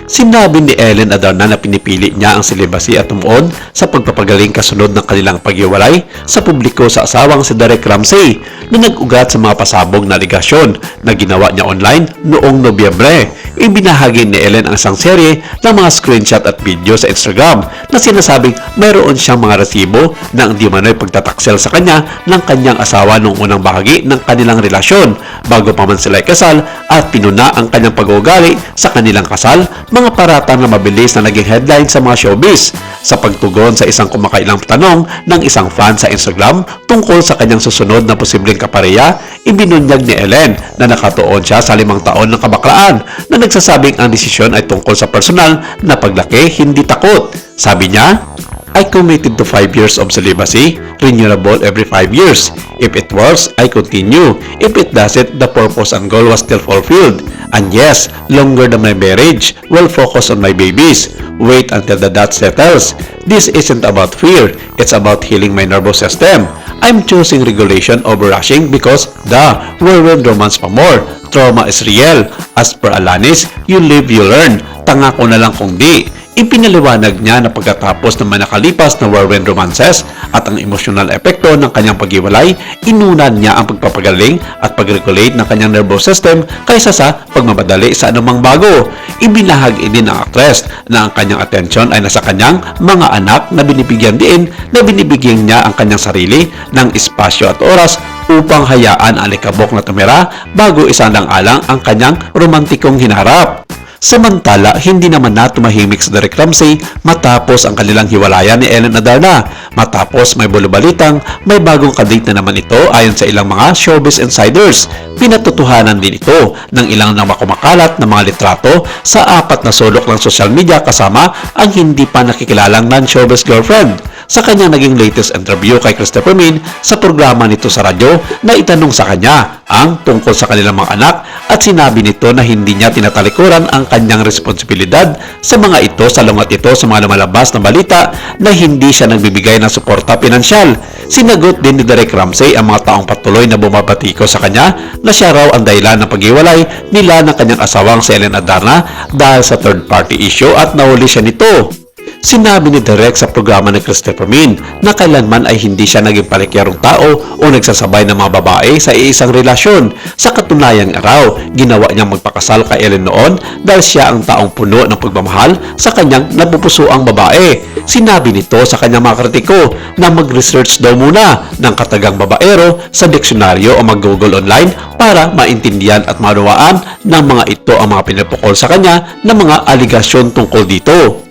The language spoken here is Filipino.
Sinabi ni Ellen Adarna na pinipili niya ang celibacy at tumuon sa pagpapagaling kasunod ng kanilang paghiwalay sa publiko sa asawang si Derek Ramsey na nag-ugat sa mga pasabog na aligasyon na ginawa niya online noong Nobyembre. Ibinahagi ni Ellen ang isang serye ng mga screenshot at video sa Instagram na sinasabing mayroon siyang mga resibo na hindi mano'y pagtataksel sa kanya ng kanyang asawa noong unang bahagi ng kanilang relasyon bago pa man sila kasal at pinuna ang kanyang pag-uugali sa kanilang kasal, mga paratang na mabilis na naging headline sa mga showbiz. Sa pagtugon sa isang kumakailang tanong ng isang fan sa Instagram tungkol sa kanyang susunod na posibleng kapareha, ibinunyag ni Ellen na nakatuon siya sa 5 taon ng kabaklaan na nagsasabing ang desisyon ay tungkol sa personal na paglaki, hindi takot. Sabi niya, I committed to 5 years of celibacy, renewable every 5 years. If it works, I continue. If it doesn't, the purpose and goal was still fulfilled. And yes, longer than my marriage, will focus on my babies. Wait until the dust settles. This isn't about fear, it's about healing my nervous system. I'm choosing regulation over rushing because whirlwind romance pa more. Trauma is real. As per Alanis, you live, you learn. Tanga ko na lang kung di. Ipinaliwanag niya na pagkatapos ng nakalipas na whirlwind romances at ang emosyonal epekto ng kanyang paghiwalay, inunan niya ang pagpapagaling at pag-regulate ng kanyang nervous system kaysa sa pagmamadali sa anumang bago. Ibinahagi din ng actress na ang kanyang atensyon ay nasa kanyang mga anak na binibigyan niya ang kanyang sarili ng espasyo at oras upang hayaan ang likabok na tumira bago isang-alang ang kanyang romantikong hinarap. Samantala, hindi naman na tumahimik si Derek Ramsey matapos ang kanilang hiwalayan ni Ellen Adarna. Matapos may bulubalitang may bagong kadate na naman ito ayon sa ilang mga showbiz insiders. Pinatutuhanan din ito ng ilang na kumakalat na mga litrato sa 4 na sulok ng social media kasama ang hindi pa nakikilalang non-showbiz girlfriend. Sa kanyang naging latest interview kay Christopher Min sa programa nito sa radyo na itanong sa kanya ang tungkol sa kanilang mga anak at sinabi nito na hindi niya tinatalikuran ang kanyang responsibilidad sa mga ito salungat ito sa mga lumalabas na balita na hindi siya nagbibigay ng suporta pinansyal. Sinagot din ni Derek Ramsey ang mga taong patuloy na bumabatiko sa kanya na siya raw ang dahilan ng paghiwalay nila ng kanyang asawang si Ellen Adarna dahil sa third party issue at nahuli siya nito. Sinabi ni Derek sa programa ni Christopher Min na kailanman ay hindi siya naging palikyarong tao o nagsasabay ng mga babae sa iisang relasyon. Sa katunayang araw, ginawa niyang magpakasal kay Ellen noon dahil siya ang taong puno ng pagmamahal sa kanyang napupusoang babae. Sinabi nito sa kanyang mga kritiko na mag-research daw muna ng katagang babaero sa diksyonaryo o mag-google online para maintindihan at maunawaan ng mga ito ang mga pinapukol sa kanya ng mga aligasyon tungkol dito.